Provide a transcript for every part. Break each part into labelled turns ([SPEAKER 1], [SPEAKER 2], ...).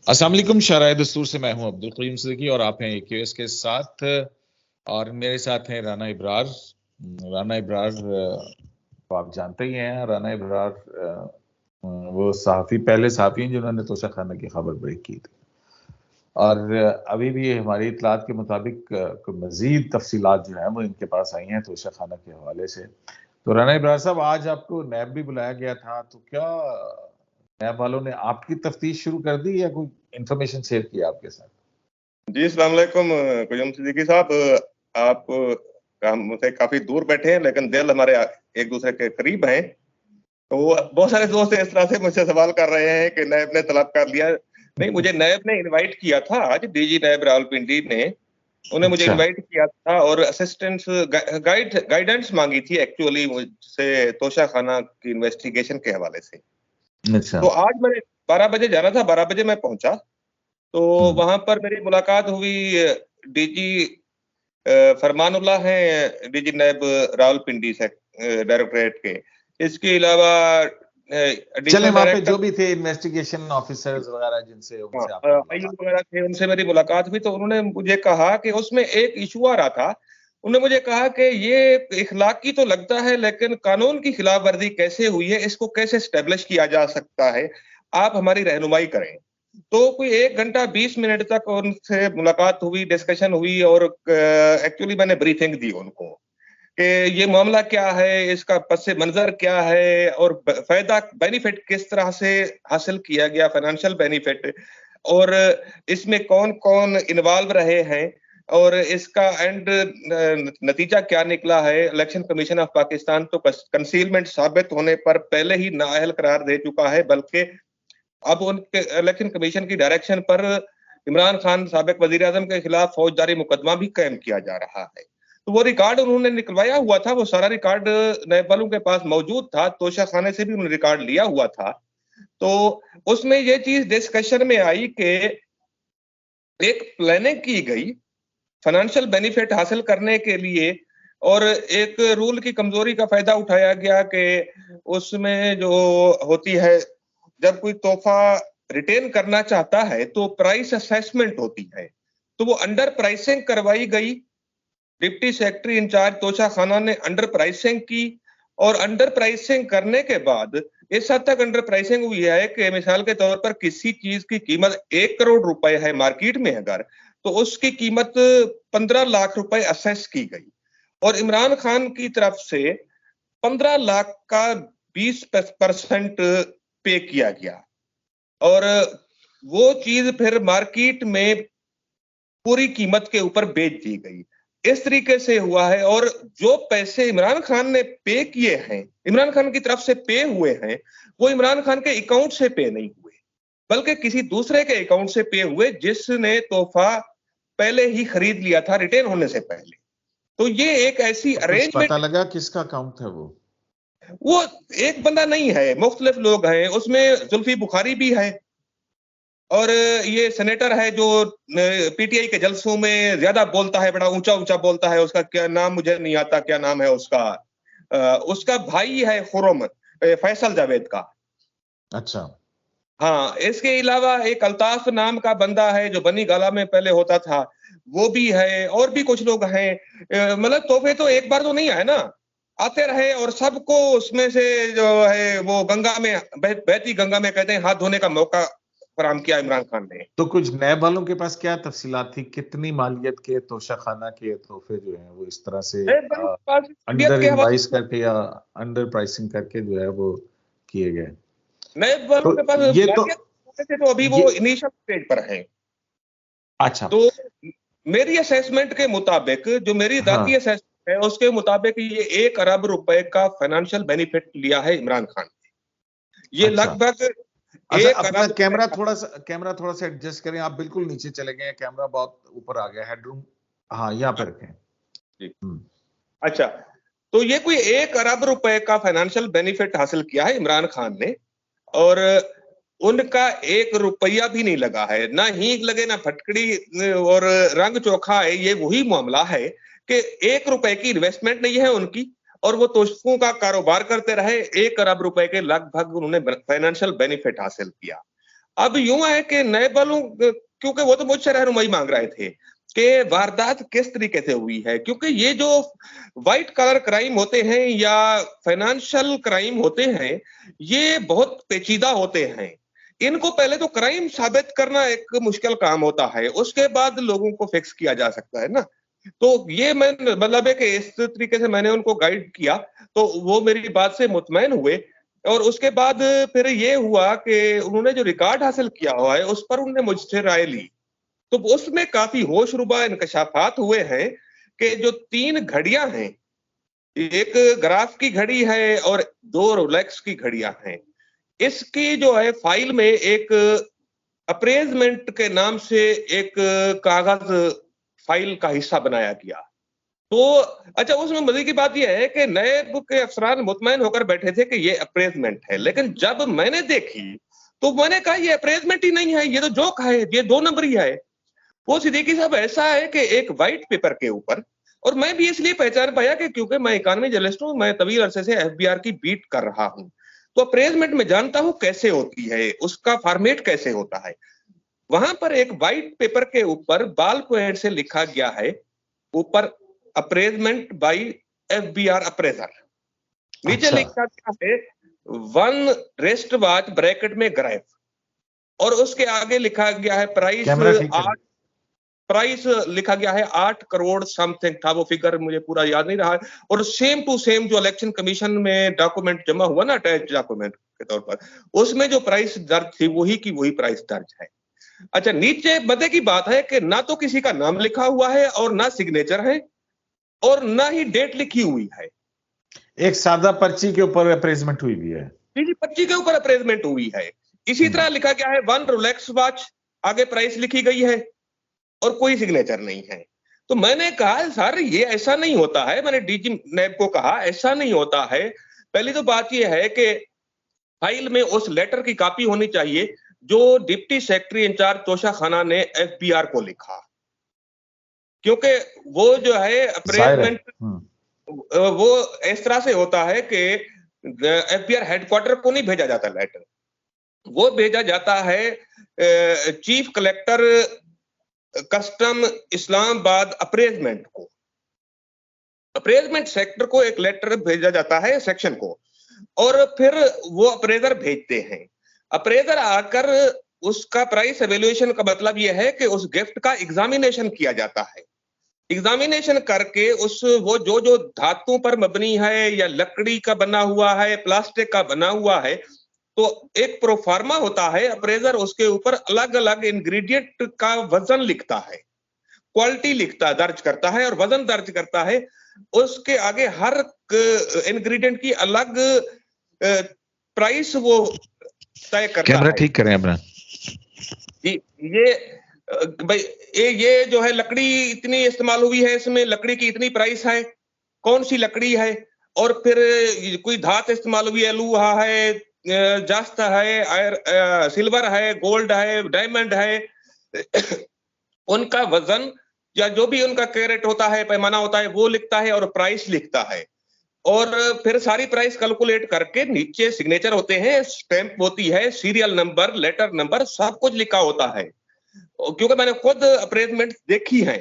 [SPEAKER 1] अस्सलाम वालेकुम। शराय दस्तूर से मैं हूं अब्दुल करीम सिद्दीकी और आप हैं AQS के साथ, और मेरे साथ हैं राना इब्रार। राना इब्रार तो आप जानते ही हैं। राना इब्रार वो पहले सहाफ़ी हैं जिन्होंने तोशा खाना की खबर ब्रेक की थी, और अभी भी हमारी इत्तलात के मुताबिक मज़ीद तफसीलात जो हैं वो इनके पास आई हैं तोशा खाना के हवाले से। तो राना इब्रार साहब, आज आपको नैब भी बुलाया गया था, तो क्या नैब वालों ने आपकी तफ्तीश शुरू कर दी या कोई इंफॉर्मेशन शेयर किया आपके साथ?
[SPEAKER 2] जी, अस्सलाम वालेकुम क़य्यूम सिद्दीकी साहब। आप मुझसे काफी दूर बैठे हैं, लेकिन दिल हमारे एक दूसरे के करीब हैं। तो बहुत सारे दोस्त इस तरह से मुझसे सवाल कर रहे हैं कि नैब ने तलब कर लिया। नहीं, मुझे नैब ने इनवाइट किया था। आज डीजी नैब रावलपिंडी ने उन्हें मुझे इनवाइट किया था और असिस्टेंस गाइडेंस मांगी थी एक्चुअली मुझसे तोशा खाना की इन्वेस्टिगेशन के हवाले से। तो आज मैंने 12 बजे जाना था, 12 बजे मैं पहुंचा। तो वहां पर मेरी मुलाकात हुई डीजी फरमानुल्लाह हैं, डीजी नैब रावलपिंडी से डायरेक्टरेट के। इसके अलावा
[SPEAKER 1] चले वहां पे जो भी थे इन्वेस्टिगेशन ऑफिसर्स वगैरह जिनसे
[SPEAKER 2] वगैरह थे, उनसे मेरी मुलाकात हुई। तो उन्होंने मुझे कहा कि उसमें एक इशू आ रहा था। उन्होंने मुझे कहा कि ये इखलाकी तो लगता है, लेकिन कानून की खिलाफ वर्जी कैसे हुई है, इसको कैसे स्टेब्लिश किया जा सकता है, आप हमारी रहनुमाई करें। तो कोई 1 घंटा 20 मिनट तक उनसे मुलाकात हुई, डिस्कशन हुई, और एक्चुअली मैंने ब्रीफिंग दी उनको कि ये मामला क्या है, इसका पस मंजर क्या है, और फायदा बेनिफिट किस तरह से हासिल किया गया, फाइनेंशियल बेनिफिट, और इसमें कौन कौन इन्वॉल्व रहे हैं, और इसका एंड नतीजा क्या निकला है। इलेक्शन कमीशन ऑफ पाकिस्तान तो कंसीलमेंट साबित होने पर पहले ही नाअहल करार दे चुका है, बल्कि अब उनके इलेक्शन कमीशन की डायरेक्शन पर इमरान खान साबिक वजीर आजम के खिलाफ फौजदारी मुकदमा भी कायम किया जा रहा है। तो वो रिकॉर्ड उन्होंने निकलवाया हुआ था, वो सारा रिकॉर्ड नैब वालों के पास मौजूद था। तोशा खाने से भी उन्होंने रिकॉर्ड लिया हुआ था। तो उसमें ये चीज डिस्कशन में आई कि एक प्लानिंग की गई फाइनेंशियल बेनिफिट हासिल करने के लिए, और एक रूल की कमजोरी का फायदा उठाया गया कि उसमें जो होती है, जब कोई तोहफा रिटेन करना चाहता है तो प्राइस असेसमेंट होती है, तो वो अंडर प्राइसिंग करवाई गई। डिप्टी सेक्रेटरी इंचार्ज तोशा खाना ने अंडर प्राइसिंग की, और अंडर प्राइसिंग करने के बाद इस हद तक अंडर प्राइसिंग हुई है कि मिसाल के तौर पर किसी चीज की कीमत 1 करोड़ रुपए है मार्केट में अगर, तो उसकी कीमत 15 लाख रुपए असेस की गई, और इमरान खान की तरफ से 15 लाख का 20% पे किया गया, और वो चीज फिर मार्केट में पूरी कीमत के ऊपर बेच दी गई। इस तरीके से हुआ है, और जो पैसे इमरान खान ने पे किए हैं, इमरान खान की तरफ से पे हुए हैं, वो इमरान खान के अकाउंट से पे नहीं हुए, बल्कि किसी दूसरे के अकाउंट से पे हुए जिसने तोहफा पहले ही खरीद लिया था रिटेन होने से पहले। तो ये एक ऐसी अरेंजमेंट।
[SPEAKER 1] पता लगा किसका अकाउंट था
[SPEAKER 2] वो एक बंदा नहीं है, मुख्तलिफ लोग हैं उसमें। जुल्फी बुखारी भी है, और ये सेनेटर है जो पीटीआई के जलसों में ज्यादा बोलता है, बड़ा ऊंचा ऊंचा बोलता है। उसका क्या नाम मुझे नहीं आता, क्या नाम है उसका। उसका भाई है खुर्रम, फैसल जावेद का।
[SPEAKER 1] अच्छा,
[SPEAKER 2] हाँ, इसके अलावा एक अल्ताफ नाम का बंदा है जो बनी गाला में पहले होता था, वो भी है, और भी कुछ लोग हैं। मतलब तोहफे तो एक बार तो नहीं आए ना, आते रहे, और सबको उसमें से जो है वो गंगा में बहती गंगा में कहते हैं हाथ धोने का मौका फराहम किया इमरान खान ने।
[SPEAKER 1] तो कुछ नैब वालों के पास क्या तफसीलात थी, कितनी मालियत के तोशा खाना के तोहफे जो हैं वो इस तरह से अंडर इनवाइस करके या अंडर प्राइसिंग करके जो है वो किए गए?
[SPEAKER 2] नैब वालों के पास
[SPEAKER 1] ये
[SPEAKER 2] तो अभी वो इनिशियल स्टेज पर है।
[SPEAKER 1] अच्छा,
[SPEAKER 2] तो मेरी असेसमेंट के मुताबिक, जो मेरी जाती असेसमेंट है उसके मुताबिक, ये 1 अरब रुपए का फाइनेंशियल बेनिफिट लिया है इमरान खान ने। ये लगभग
[SPEAKER 1] अपना कैमरा थोड़ा सा एडजस्ट करें। आप बिल्कुल नीचे चले गए, कैमरा बहुत ऊपर आ गया, हेडरूम हाँ यहाँ पे रखें।
[SPEAKER 2] अच्छा, तो ये कोई 1 अरब रुपए का फाइनेंशियल बेनिफिट हासिल किया है इमरान खान ने, और उनका 1 रुपया भी नहीं लगा है, ना हींग लगे ना फटकड़ी, और रंग चोखा है। ये वही मामला है कि 1 रुपए की इन्वेस्टमेंट नहीं है उनकी, और वो तोशकों का कारोबार करते रहे। 1 अरब रुपए के लगभग उन्होंने फाइनेंशियल बेनिफिट हासिल किया। अब यूं है कि नए बलों, क्योंकि वो तो मुझसे रहनुमाई मांग रहे थे कि वारदात किस तरीके से हुई है, क्योंकि ये जो व्हाइट कलर क्राइम होते हैं या फाइनेंशियल क्राइम होते हैं, ये बहुत पेचीदा होते हैं। इनको पहले तो क्राइम साबित करना एक मुश्किल काम होता है, उसके बाद लोगों को फिक्स किया जा सकता है ना। तो ये मैं मतलब है कि इस तरीके से मैंने उनको गाइड किया, तो वो मेरी बात से मुतमईन हुए। और उसके बाद फिर ये हुआ कि उन्होंने जो रिकॉर्ड हासिल किया हुआ है उस पर उन्होंने मुझसे राय ली, तो उसमें काफी होशरुबा इंकशाफात हुए हैं कि जो 3 घड़ियां हैं, एक ग्राफ की घड़ी है और 2 रोलेक्स की घड़ियां हैं, इसकी जो है फाइल में एक अप्रेजमेंट के नाम से एक कागज फाइल का हिस्सा बनाया गया। तो अच्छा, उसमें मजे की बात यह है कि नैब के अफसरान मुतमईन होकर बैठे थे कि ये अप्रेजमेंट है, लेकिन जब मैंने देखी तो मैंने कहा ये अप्रेजमेंट ही नहीं है, ये तो जोक है, ये 2 नंबर ही है। वो सिद्दीकी साहब ऐसा है कि एक व्हाइट पेपर के ऊपर, और मैं भी इसलिए पहचान पाया कि क्योंकि मैं इकोनॉमी जर्नलिस्ट हूं, मैं तवील अरसे से एफबीआर की बीट कर रहा हूं, तो अप्रेजमेंट में जानता हूं कैसे होती है, उसका फॉर्मेट कैसे होता है। वहां पर एक व्हाइट पेपर के ऊपर बाल पॉइंट से लिखा गया है, ऊपर अप्रेजमेंट बाय एफबीआर अप्रेजर, नीचे
[SPEAKER 1] अच्छा।
[SPEAKER 2] लिखा गया है 1 रेस्ट वॉच ब्रैकेट में ग्राफ, और उसके आगे लिखा गया है प्राइस
[SPEAKER 1] कैमरा ठीक है।
[SPEAKER 2] 8, प्राइस लिखा गया है 8 करोड़ समथिंग था, वो फिगर मुझे पूरा याद नहीं रहा। और सेम टू सेम जो इलेक्शन कमीशन में डॉक्यूमेंट जमा हुआ ना, अटैच डॉक्यूमेंट के तौर पर, उसमें जो प्राइस दर्ज थी वही की वही प्राइस दर्ज है। अच्छा, नीचे मजे की बात है कि ना तो किसी का नाम लिखा हुआ है और ना सिग्नेचर है और ना ही डेट लिखी हुई है।
[SPEAKER 1] एक सादा पर्ची के ऊपर अप्रेजमेंट हुई भी है।
[SPEAKER 2] जी, पर्ची के ऊपर अप्रेजमेंट हुई है। इसी तरह लिखा गया है 1 रोलेक्स वॉच, आगे प्राइस लिखी गई है और कोई सिग्नेचर नहीं है। तो मैंने कहा सर ये ऐसा नहीं होता है, मैंने डीजी नैब को कहा ऐसा नहीं होता है। पहली तो बात यह है कि फाइल में उस लेटर की कॉपी होनी चाहिए जो डिप्टी सेक्रेटरी इंचार्ज तोशा खाना ने एफबीआर को लिखा, क्योंकि वो जो है अप्रेजमेंट वो इस तरह से होता है कि एफबीआर हेडक्वार्टर को नहीं भेजा जाता लेटर, वो भेजा जाता है चीफ कलेक्टर कस्टम इस्लामाबाद अप्रेजमेंट को, अप्रेजमेंट सेक्टर को एक लेटर भेजा जाता है सेक्शन को, और फिर वो अप्रेजर भेजते हैं। अप्रेजर आकर उसका प्राइस एवेल्युएशन का मतलब यह है कि उस गिफ्ट का एग्जामिनेशन किया जाता है। एग्जामिनेशन करके उस वो जो जो धातु पर मबनी है या लकड़ी का बना हुआ है, प्लास्टिक का बना हुआ है, तो एक प्रोफार्मा होता है, अप्रेजर उसके ऊपर अलग अलग इंग्रेडिएंट का वजन लिखता है, क्वालिटी लिखता दर्ज करता है और वजन दर्ज करता है। उसके आगे हर इंग्रेडिएंट की अलग प्राइस वो तय करता
[SPEAKER 1] कैमरा
[SPEAKER 2] है।
[SPEAKER 1] ठीक करें अपना
[SPEAKER 2] जी, ये भाई ये जो है लकड़ी इतनी इस्तेमाल हुई है, इसमें लकड़ी की इतनी प्राइस है, कौन सी लकड़ी है, और फिर कोई धात इस्तेमाल हुई है, लोहा है, जास्त है, सिल्वर है, गोल्ड है, डायमंड है, उनका वजन या जो भी उनका कैरेट होता है, पैमाना होता है, वो लिखता है और प्राइस लिखता है। और फिर सारी प्राइस कैलकुलेट करके नीचे सिग्नेचर होते हैं, स्टैंप होती है, सीरियल नंबर, लेटर नंबर, सब कुछ लिखा होता है। क्योंकि मैंने खुद अप्रेजमेंट देखी है,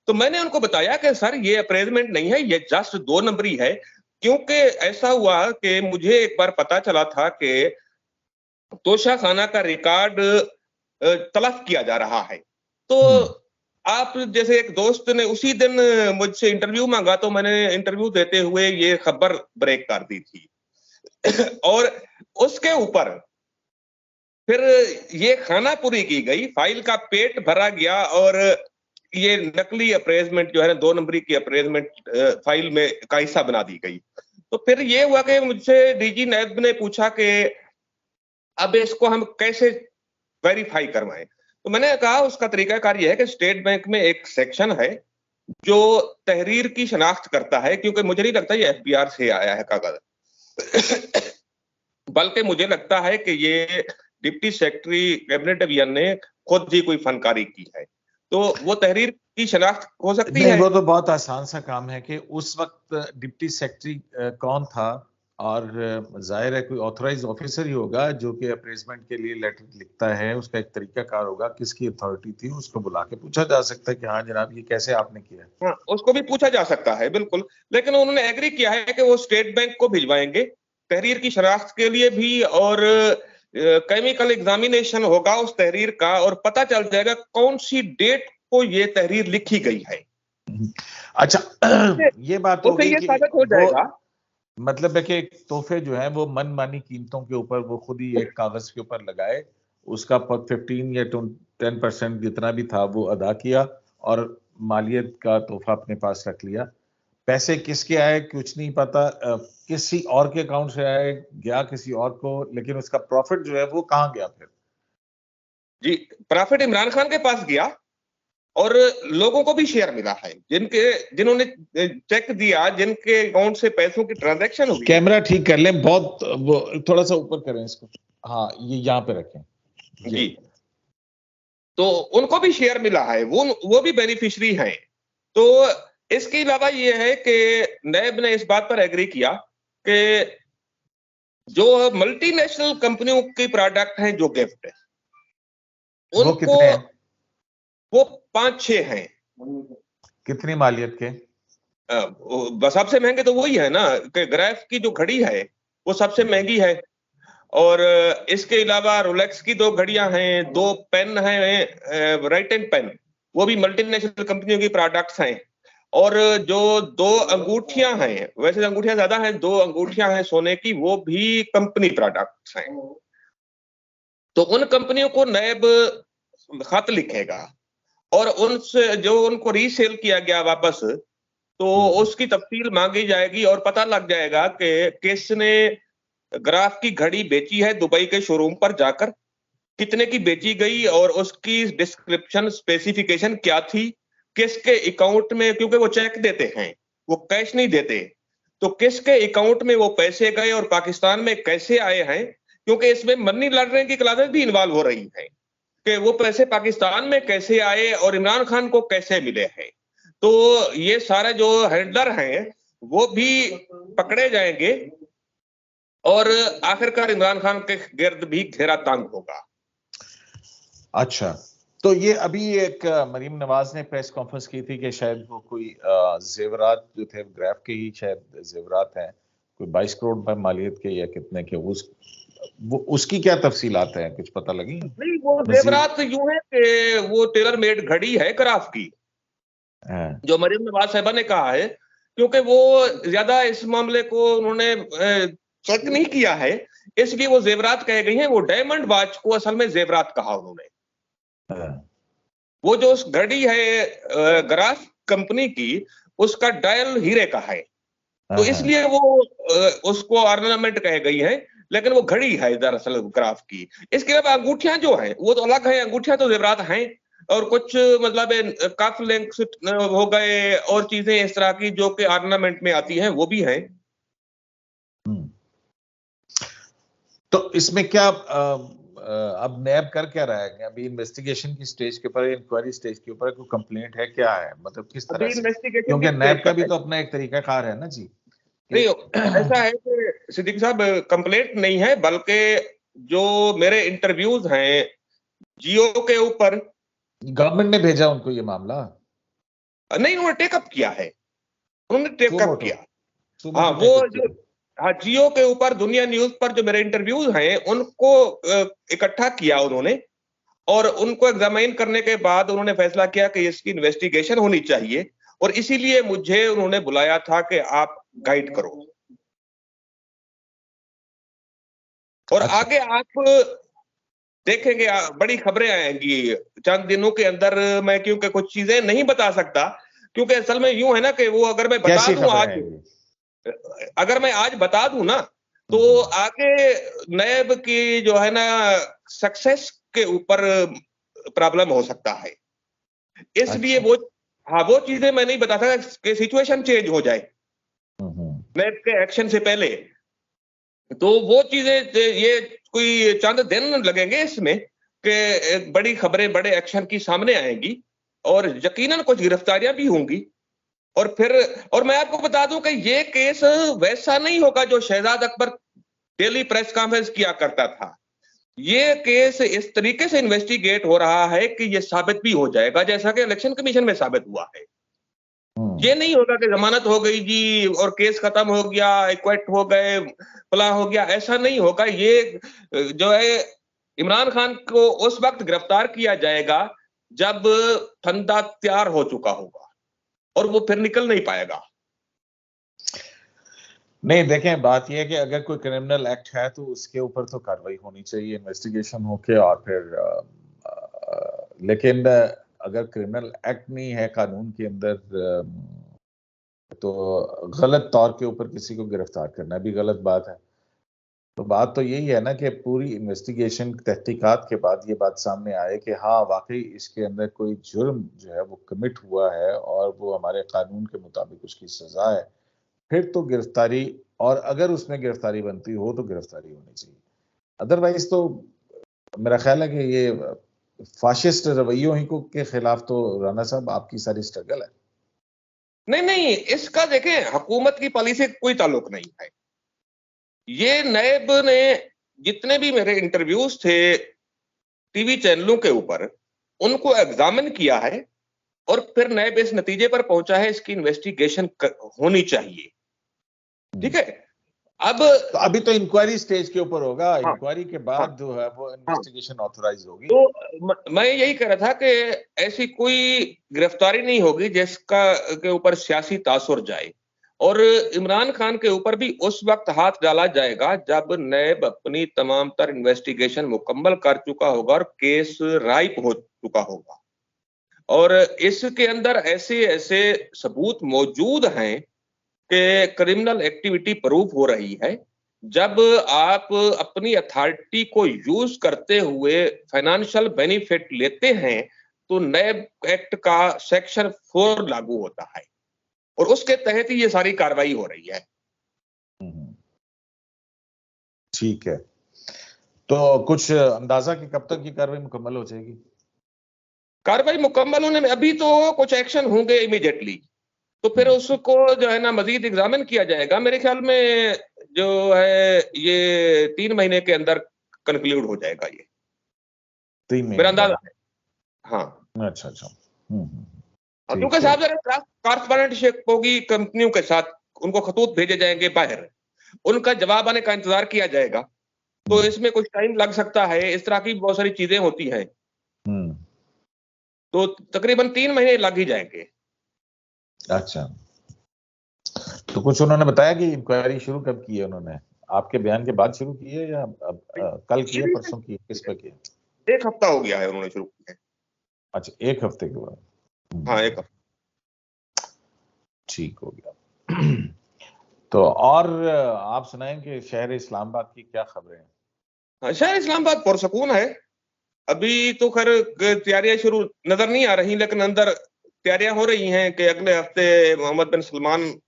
[SPEAKER 2] तो मैंने उनको बताया कि सर ये अप्रेजमेंट नहीं है, ये जस्ट 2 नंबरी है। क्योंकि ऐसा हुआ कि मुझे एक बार पता चला था कि तोशा खाना का रिकॉर्ड तलब किया जा रहा है। तो आप जैसे एक दोस्त ने उसी दिन मुझसे इंटरव्यू मांगा, तो मैंने इंटरव्यू देते हुए ये खबर ब्रेक कर दी थी और उसके ऊपर फिर ये खानापुरी की गई, फाइल का पेट भरा गया और ये नकली अप्रेजमेंट जो है ना, 2 नंबरी की अप्रेजमेंट फाइल में का हिस्सा बना दी गई। तो फिर ये हुआ कि मुझसे डीजी नैब ने पूछा कि अब इसको हम कैसे वेरीफाई करवाएं। तो मैंने कहा उसका तरीकाकार यह है कि स्टेट बैंक में एक सेक्शन है जो तहरीर की शनाख्त करता है, क्योंकि मुझे नहीं लगता ये एफबीआर से आया है कागज बल्कि मुझे लगता है कि ये डिप्टी सेक्रेटरी कैबिनेट डिवीजन ने खुद ही कोई फनकारी की है, तो वो तहरीर की शनाख्त हो सकती
[SPEAKER 1] नहीं,
[SPEAKER 2] है।
[SPEAKER 1] वो तो बहुत आसान सा काम है कि उस वक्त डिप्टी सेक्रेटरी कौन था और जाहिर है कोई ऑथराइज ऑफिसर ही होगा जो कि अप्रेजमेंट के लिए लेटर लिखता है, उसका एक तरीकाकार होगा, किसकी अथॉरिटी थी, उसको बुला के पूछा जा सकता है कि हाँ जनाब ये कैसे आपने किया।
[SPEAKER 2] हाँ, उसको भी पूछा जा सकता है बिल्कुल, लेकिन उन्होंने एग्री किया है कि वो स्टेट बैंक को भिजवाएंगे तहरीर की शनाख्त के लिए भी, और केमिकल एग्जामिनेशन होगा उस तहरीर का, और पता चल जाएगा कौन सी डेट को ये तहरीर लिखी गई है।
[SPEAKER 1] अच्छा ये बात हो गई
[SPEAKER 2] ये
[SPEAKER 1] कि
[SPEAKER 2] साबित हो जाएगा,
[SPEAKER 1] मतलब है कि तोहफे जो है वो मनमानी कीमतों के ऊपर वो खुद ही एक कागज के ऊपर लगाए, उसका 15 या 10% जितना भी था वो अदा किया और मालियत का तोहफा अपने पास रख लिया। पैसे किसके आए कुछ नहीं पता, किसी और के अकाउंट से आए, गया किसी और को, लेकिन उसका प्रॉफिट जो है वो कहाँ गया फिर?
[SPEAKER 2] जी, प्रॉफिट इमरान खान के पास गया और लोगों को भी शेयर मिला है, जिन्होंने चेक दिया, जिनके अकाउंट से पैसों की ट्रांजैक्शन हुई।
[SPEAKER 1] कैमरा ठीक कर लें, बहुत वो थोड़ा सा ऊपर करें इसको, हाँ ये यहाँ पे रखें
[SPEAKER 2] जी, तो उनको भी शेयर मिला है, वो भी बेनिफिशियरी हैं। तो इसके अलावा ये है कि नैब ने इस बात पर एग्री किया कि जो मल्टीनेशनल कंपनियों के प्रोडक्ट हैं जो गिफ्ट है उनको, वो 5-6 हैं।
[SPEAKER 1] कितनी मालियत के?
[SPEAKER 2] सबसे महंगे तो वही है ना कि ग्राफ की जो घड़ी है वो सबसे महंगी है, और इसके अलावा रोलेक्स की 2 घड़ियां हैं, 2 पेन हैं, राइट एंड पेन, वो भी मल्टीनेशनल कंपनियों की प्रोडक्ट्स हैं, और जो 2 अंगूठियां हैं, वैसे अंगूठियां ज्यादा हैं, 2 अंगूठियां हैं सोने की, वो भी कंपनी प्रोडक्ट्स हैं। तो उन कंपनियों को नैब खत लिखेगा और उनसे जो उनको रीसेल किया गया वापस, तो उसकी तफसील मांगी जाएगी और पता लग जाएगा कि किसने ग्राफ की घड़ी बेची है दुबई के शोरूम पर जाकर, कितने की बेची गई और उसकी डिस्क्रिप्शन स्पेसिफिकेशन क्या थी, किसके अकाउंट में, क्योंकि वो चेक देते हैं, वो कैश नहीं देते, तो किसके अकाउंट में वो पैसे गए और पाकिस्तान में कैसे आए हैं, क्योंकि इसमें मनी लॉन्ड्रिंग की क्लासेस भी इन्वॉल्व हो रही है कि वो पैसे पाकिस्तान में कैसे आए और इमरान खान को कैसे मिले हैं। तो ये सारे जो हैंडलर हैं वो भी पकड़े जाएंगे और आखिरकार इमरान खान के गिर्द भी घेरा तांग होगा।
[SPEAKER 1] अच्छा, तो ये अभी एक मरीम नवाज ने प्रेस कॉन्फ्रेंस की थी कि शायद वो कोई जेवरात जो थे ग्राफ के ही शायद जेवरात हैं, कोई 22 करोड़ पर मालियत के या कितने के, उसकी क्या तफसीलात हैं, कुछ पता लगी?
[SPEAKER 2] नहीं, वो जेवरात यूं है कि वो टेलर मेड घड़ी है ग्राफ की, जो मरीम नवाज साहिबा ने कहा है, क्योंकि वो ज्यादा इस मामले को उन्होंने चेक नहीं किया है, इसलिए वो जेवरात कह गई हैं। वो डायमंड वॉच को असल में जेवरात कहा उन्होंने। वो जो उस घड़ी है ग्राफ कंपनी की, उसका डायल हीरे का है, तो इसलिए वो उसको ऑर्नामेंट कह गई है, लेकिन वो घड़ी है दरअसल ग्राफ की। इसके अलावा अंगूठियां जो हैं वो तो अलग है, अंगूठियां तो जेवरात हैं, और कुछ मतलब कफ लिंक्स हो गए और चीजें इस तरह की जो कि ऑर्नामेंट में आती हैं वो भी हैं।
[SPEAKER 1] तो इसमें क्या अब नैब कर क्या रहा है? अभी इन्वेस्टिगेशन की स्टेज के ऊपर, इंक्वायरी स्टेज के ऊपर कोई कंप्लेंट है, क्या है, मतलब किस तरह से? क्योंकि नैब का भी तो अपना एक तरीका कार है ना जी।
[SPEAKER 2] नहीं, ऐसा है कि सिद्दीकी साहब कंप्लेंट नहीं है, बल्कि जो मेरे इंटरव्यूज हैं जियो के ऊपर,
[SPEAKER 1] गवर्नमेंट ने भेजा उनको ये मामला?
[SPEAKER 2] नहीं, उन्होंने टेकअप किया है, उन्होंने टेकअप किया। हाँ, वो जो जियो के ऊपर दुनिया न्यूज पर जो मेरे इंटरव्यूज हैं उनको इकट्ठा किया उन्होंने, और उनको एग्जामिन करने के बाद उन्होंने फैसला किया कि इसकी इन्वेस्टिगेशन होनी चाहिए, और इसीलिए मुझे उन्होंने बुलाया था कि आप गाइड करो। और आगे आप देखेंगे बड़ी खबरें आएंगी चंद दिनों के अंदर। मैं क्योंकि कुछ चीजें नहीं बता सकता, क्योंकि असल में यूं है ना कि वो अगर मैं बता दूं आज, अगर मैं आज बता दूं ना, तो आगे नैब की जो है ना सक्सेस के ऊपर प्रॉब्लम हो सकता है, इसलिए वो चीजें मैं नहीं बता सकता कि सिचुएशन चेंज हो जाए नैब के एक्शन से पहले। तो वो चीजें, ये कोई चंद दिन लगेंगे इसमें कि बड़ी खबरें बड़े एक्शन की सामने आएंगी, और यकीनन कुछ गिरफ्तारियां भी होंगी, और मैं आपको बता दूं कि ये केस वैसा नहीं होगा जो Shahzad Akbar daily press conference किया करता था। ये केस इस तरीके से इन्वेस्टिगेट हो रहा है कि ये साबित भी हो जाएगा, जैसा कि इलेक्शन कमीशन में साबित हुआ है। ये नहीं होगा कि जमानत हो गई जी और केस खत्म हो गया, एक्विट हो गए, फला हो गया, ऐसा नहीं होगा। ये जो है इमरान खान को उस वक्त गिरफ्तार किया जाएगा जब फंदा तैयार हो चुका होगा और वो फिर निकल नहीं पाएगा।
[SPEAKER 1] नहीं, देखें, बात यह है कि अगर कोई क्रिमिनल एक्ट है तो उसके ऊपर तो कार्रवाई होनी चाहिए, इन्वेस्टिगेशन होके, और फिर लेकिन अगर क्रिमिनल एक्ट नहीं है कानून के अंदर तो गलत तौर के ऊपर किसी को गिरफ्तार करना भी गलत बात है। तो बात तो यही है ना कि पूरी इन्वेस्टिगेशन तहकीकात के बाद ये बात सामने आए कि हाँ वाकई इसके अंदर कोई जुर्म जो है वो कमिट हुआ है और वो हमारे कानून के मुताबिक उसकी सजा है, फिर तो गिरफ्तारी, और अगर उसमें गिरफ्तारी बनती हो तो गिरफ्तारी होनी चाहिए। अदरवाइज तो मेरा ख्याल है कि ये फाशिस्ट रवैयों ही को के खिलाफ तो राना साहब आपकी सारी स्ट्रगल है।
[SPEAKER 2] नहीं, इसका देखें, हुकूमत की पॉलिसी से कोई ताल्लुक नहीं है। ये नैब ने जितने भी मेरे इंटरव्यूज थे टीवी चैनलों के ऊपर, उनको एग्जामिन किया है और फिर नैब इस नतीजे पर पहुंचा है इसकी इन्वेस्टिगेशन होनी चाहिए। ठीक है, अब
[SPEAKER 1] तो अभी तो इंक्वायरी स्टेज के ऊपर होगा,
[SPEAKER 2] हाँ,
[SPEAKER 1] इंक्वायरी के बाद
[SPEAKER 2] हाँ,
[SPEAKER 1] जो है वो इन्वेस्टिगेशन ऑथराइज होगी।
[SPEAKER 2] तो मैं यही कह रहा था कि ऐसी कोई गिरफ्तारी नहीं होगी जिसका के ऊपर सियासी तासुर जाए, और इमरान खान के ऊपर भी उस वक्त हाथ डाला जाएगा जब नैब अपनी तमाम तर इन्वेस्टिगेशन मुकम्मल कर चुका होगा और केस राइप हो चुका होगा, और इसके अंदर ऐसे ऐसे सबूत मौजूद हैं कि क्रिमिनल एक्टिविटी प्रूफ हो रही है। जब आप अपनी अथॉरिटी को यूज करते हुए फाइनेंशियल बेनिफिट लेते हैं तो नैब एक्ट का सेक्शन 4 लागू होता है और उसके तहत ही ये सारी कार्रवाई हो रही है।
[SPEAKER 1] ठीक है, तो कुछ अंदाजा कि कब तक की कार्रवाई मुकम्मल हो जाएगी?
[SPEAKER 2] कार्रवाई मुकम्मल होने में अभी तो कुछ एक्शन होंगे इमीडिएटली, तो फिर उसको जो है ना मजीद एग्जामिन किया जाएगा। मेरे ख्याल में जो है ये 3 महीने के अंदर कंक्लूड हो जाएगा, ये
[SPEAKER 1] 3 महीने
[SPEAKER 2] मेरा अंदाजा है। हाँ,
[SPEAKER 1] अच्छा।
[SPEAKER 2] क्योंकि साहब जरा कॉरस्पॉन्डेंटशिप होगी कंपनियों के साथ, उनको खतूत भेजे जाएंगे बाहर, उनका जवाब आने का इंतजार किया जाएगा, तो इसमें कुछ टाइम लग सकता है। इस तरह की बहुत सारी चीजें होती हैं, तो तकरीबन 3 महीने लग ही जाएंगे।
[SPEAKER 1] अच्छा, तो कुछ उन्होंने बताया कि इंक्वायरी शुरू कब की है? उन्होंने आपके बयान के बाद शुरू की है या अब कल की है, परसों की, किस पर की है?
[SPEAKER 2] 1 हफ्ता हो गया है उन्होंने शुरू किया है।
[SPEAKER 1] अच्छा, 1 हफ्ते के बाद?
[SPEAKER 2] हाँ, 1 हफ्ता।
[SPEAKER 1] ठीक हो गया। तो और आप सुनाएं कि शहर इस्लामाबाद की क्या खबरें हैं?
[SPEAKER 2] हाँ, शहर इस्लामाबाद पुरसकून है। अभी तो खैर तैयारियां शुरू नजर नहीं आ रही, लेकिन अंदर तैयारियां हो रही हैं कि अगले हफ्ते मोहम्मद बिन सलमान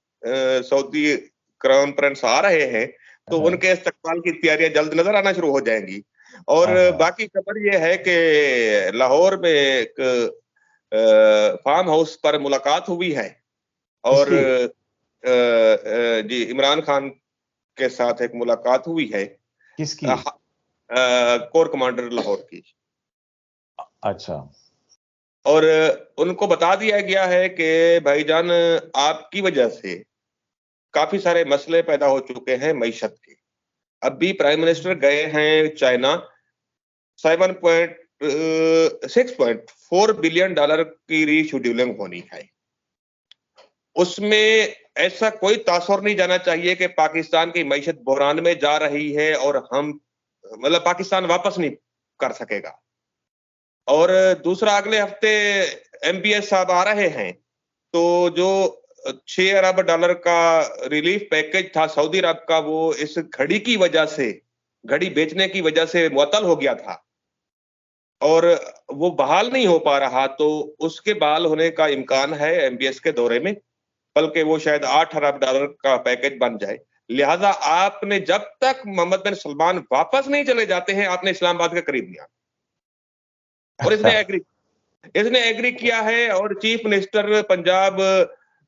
[SPEAKER 2] सऊदी क्राउन प्रिंस आ रहे हैं, तो उनके इस्तकबाल की तैयारियां जल्द नजर आना शुरू हो जाएंगी। और बाकी खबर ये है कि लाहौर में एक फार्म हाउस पर मुलाकात हुई है और जी इमरान खान के साथ एक मुलाकात हुई है।
[SPEAKER 1] किसकी?
[SPEAKER 2] कोर कमांडर लाहौर की।
[SPEAKER 1] अच्छा।
[SPEAKER 2] और उनको बता दिया गया है कि भाईजान आपकी वजह से काफी सारे मसले पैदा हो चुके हैं मईशत के। अभी प्राइम मिनिस्टर गए हैं चाइना, 6.4 बिलियन डॉलर की रीशेड्यूलिंग होनी है। उसमें ऐसा कोई तासुर नहीं जाना चाहिए कि पाकिस्तान की मईशत बहरान में जा रही है और हम मतलब पाकिस्तान वापस नहीं कर सकेगा। और दूसरा, अगले हफ्ते MBS साहब आ रहे हैं, तो जो 6 अरब डॉलर का रिलीफ पैकेज था सऊदी अरब का, वो इस घड़ी की वजह से, घड़ी बेचने की वजह से मुअत्तल हो गया था और वो बहाल नहीं हो पा रहा, तो उसके बहाल होने का इम्कान है MBS के दौरे में, बल्कि वो शायद 8 अरब डॉलर का पैकेज बन जाए। लिहाजा आपने जब तक मोहम्मद बिन सलमान वापस नहीं चले जाते हैं, आपने इस्लामाबाद के करीब नहीं आना। और इसने एग्री किया है। और चीफ मिनिस्टर पंजाब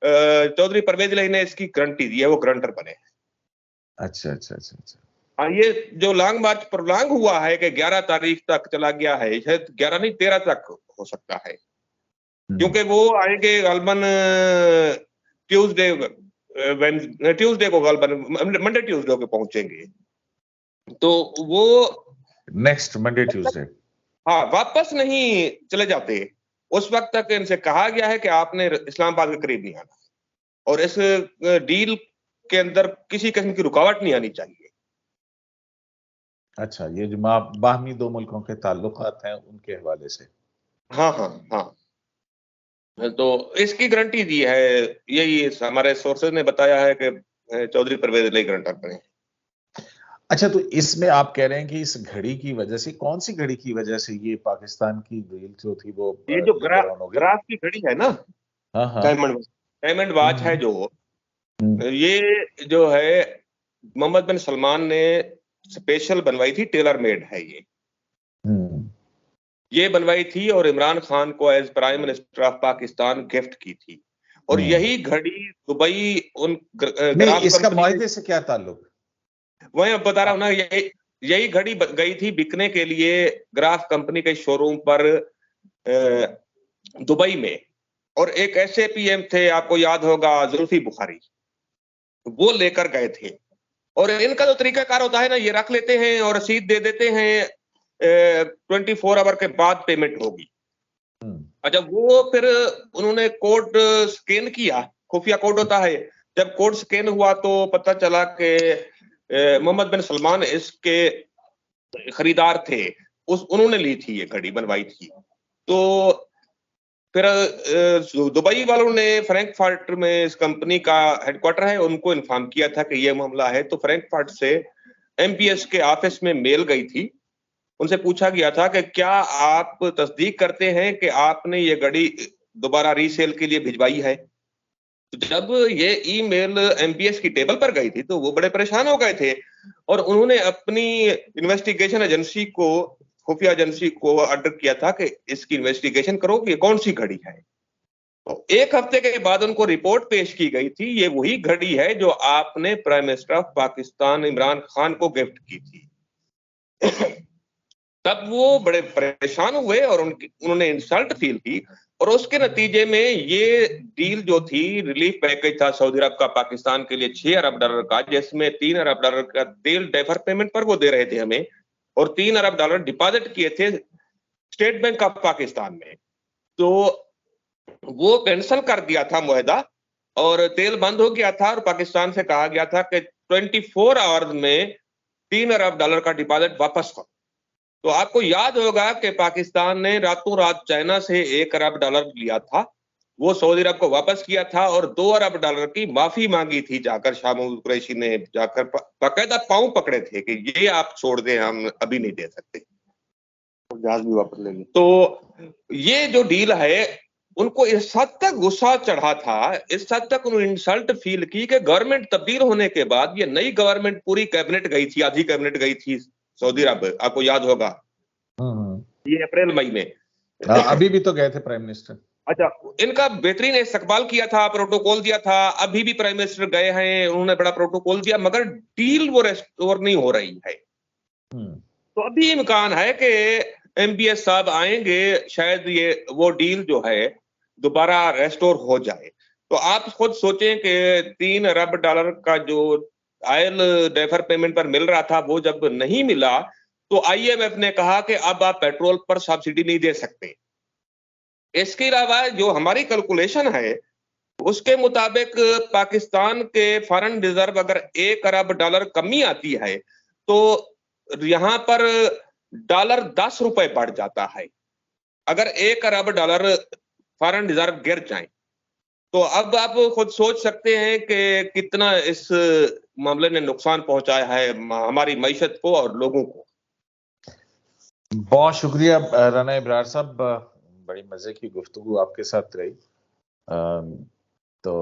[SPEAKER 2] चौधरी परवेज इलाही ने इसकी गारंटी दी है, वो गारंटर बने।
[SPEAKER 1] अच्छा अच्छा अच्छा अच्छा।
[SPEAKER 2] हाँ, ये जो लॉन्ग मार्च प्रोलॉन्ग हुआ है कि 11 तारीख तक चला गया है, शायद 11 नहीं 13 तक हो सकता है, क्योंकि वो आएंगे गालबन ट्यूसडे ट्यूसडे को, गालबन मंडे ट्यूसडे को पहुंचेंगे, तो वो
[SPEAKER 1] नेक्स्ट मंडे ट्यूसडे,
[SPEAKER 2] हाँ वापस नहीं चले जाते। उस वक्त तक इनसे कहा गया है कि आपने इस्लामाबाद के करीब नहीं आना, और इस डील के अंदर किसी किस्म की रुकावट नहीं आनी चाहिए।
[SPEAKER 1] अच्छा, ये जो बाहमी दो मुल्कों के ताल्लुकात हैं उनके हवाले से।
[SPEAKER 2] हाँ हाँ हाँ, तो इसकी गारंटी दी है, यही हमारे सोर्सेज ने बताया है कि चौधरी परवेज इलाही गारंटर बने।
[SPEAKER 1] अच्छा, तो इसमें आप कह रहे हैं कि इस घड़ी की वजह से, कौन सी घड़ी की वजह से ये पाकिस्तान की डील जो थी वो
[SPEAKER 2] ये जो
[SPEAKER 1] लेकर ऑन हो गई?
[SPEAKER 2] ग्राफ की घड़ी है ना,
[SPEAKER 1] हाँ हाँ।
[SPEAKER 2] डायमंड वॉच है जो, ये जो है मोहम्मद बिन सलमान ने स्पेशल बनवाई थी, टेलर मेड है ये बनवाई थी, और इमरान खान को as prime minister of Pakistan gift की थी। और यही घड़ी दुबई उन
[SPEAKER 1] नहीं, इसका मायदे से क्या ताल्लुक?
[SPEAKER 2] वही अब बता रहा हूं ना, यही घड़ी गई थी बिकने के लिए ग्राफ कंपनी के शोरूम पर दुबई में, और एक ऐसे पीएम थे, आपको याद होगा, जुल्फी बुखारी, वो लेकर गए थे। और इनका जो तरीकाकार होता है ना, ये रख लेते हैं और रसीद दे देते हैं, 24 आवर के बाद पेमेंट होगी। अच्छा, वो फिर उन्होंने कोड स्कैन किया, खुफिया कोड होता है, जब कोड स्कैन हुआ तो पता चला कि मोहम्मद बिन सलमान इसके खरीदार थे, उन्होंने ली थी, ये घड़ी बनवाई थी। तो फिर दुबई वालों ने फ्रैंकफर्ट में इस कंपनी का हेडक्वार्टर है, उनको इन्फॉर्म किया था कि ये मामला है। तो फ्रैंकफर्ट से एमपीएस के ऑफिस में मेल गई थी, उनसे पूछा गया था कि क्या आप तस्दीक करते हैं कि आपने ये घड़ी दोबारा रीसेल के लिए भिजवाई है। तो जब ये ईमेल एमपीएस की टेबल पर गई थी तो वो बड़े परेशान हो गए थे, और उन्होंने अपनी इन्वेस्टिगेशन एजेंसी को, खुफिया एजेंसी को ऑर्डर किया था कि इसकी इन्वेस्टिगेशन करो कि ये कौन सी घड़ी है। तो एक हफ्ते के बाद उनको रिपोर्ट पेश की गई थी, ये वही घड़ी है जो आपने prime minister of Pakistan Imran Khan को गिफ्ट की थी। तब वो बड़े परेशान हुए और उन्होंने इंसल्ट फील की, और उसके नतीजे में ये डील जो थी, रिलीफ पैकेज था सऊदी अरब का पाकिस्तान के लिए $6 अरब का, जिसमें $3 अरब का तेल डेफर पेमेंट पर वो दे रहे थे हमें, और $3 अरब डिपॉजिट किए थे स्टेट बैंक ऑफ पाकिस्तान में। तो वो कैंसिल कर दिया था मुआहदा, और तेल बंद हो गया था, और पाकिस्तान से कहा गया था कि 24 आवर्स में $3 अरब का डिपॉजिट वापस करो। तो आपको याद होगा कि पाकिस्तान ने रातों रात चाइना से $1 अरब लिया था, वो सऊदी अरब को वापस किया था, और $2 अरब की माफी मांगी थी जाकर, शाह महमूद कुरैशी ने जाकर बाकायदा पांव पकड़े थे कि ये आप छोड़ दें, हम अभी नहीं दे सकते, जहाज भी वापस लेंगे। तो ये जो डील है, उनको इस हद तक गुस्सा चढ़ा था, इस हद तक उन्होंने इंसल्ट फील की कि गवर्नमेंट तब्दील होने के बाद ये नई गवर्नमेंट, पूरी कैबिनेट गई थी, आधी कैबिनेट गई थी सऊदी अरब, आपको याद होगा, ये अप्रैल मई में।
[SPEAKER 1] अभी भी तो गए थे प्राइम मिनिस्टर।
[SPEAKER 2] अच्छा, इनका बेहतरीन इस्तकबाल किया था, प्रोटोकॉल दिया था, अभी भी प्राइम मिनिस्टर गए हैं, उन्होंने बड़ा प्रोटोकॉल दिया, मगर डील वो रेस्टोर नहीं हो रही है। तो अभी इम्कान है कि एमपीएस साहब आएंगे, शायद ये वो डील जो है दोबारा रेस्टोर हो जाए। तो आप खुद सोचें कि $3 अरब का जो ऑयल डेफर पेमेंट पर मिल रहा था, वो जब नहीं मिला तो आईएमएफ ने कहा कि अब आप पेट्रोल पर सब्सिडी नहीं दे सकते। इसके अलावा जो हमारी कैलकुलेशन है, उसके मुताबिक पाकिस्तान के फॉरेन रिजर्व अगर $1 अरब कमी आती है, तो यहां पर $10 बढ़ जाता है, अगर $1 अरब फॉरेन रिजर्व गिर जाए। तो अब आप खुद सोच सकते हैं कि कितना इस मामले ने नुकसान पहुंचाया है हमारी मईशत को और लोगों को।
[SPEAKER 1] बहुत शुक्रिया राना इब्रार साहब, बड़ी मजे की गुफ्तगू आपके साथ रही। तो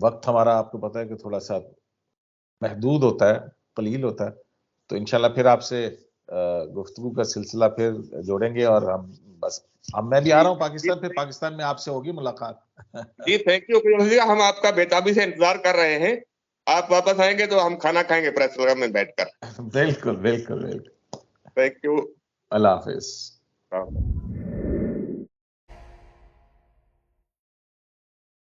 [SPEAKER 1] वक्त हमारा, आपको पता है कि थोड़ा सा महदूद होता है, कलील होता है, तो इंशाल्लाह फिर आपसे गुफ्तगू का सिलसिला फिर जोड़ेंगे और हम बस अब मैं भी आ रहा हूँ पाकिस्तान, फिर पाकिस्तान में आपसे होगी मुलाकात।
[SPEAKER 2] जी थैंक यू प्रियंशु जी, हम आपका बेताबी से इंतजार कर रहे हैं। आप वापस आएंगे तो हम खाना खाएंगे प्रेस क्लब में बैठकर।
[SPEAKER 1] बिल्कुल बिल्कुल बिल्कुल।
[SPEAKER 2] Thank you.
[SPEAKER 1] Allah Hafiz.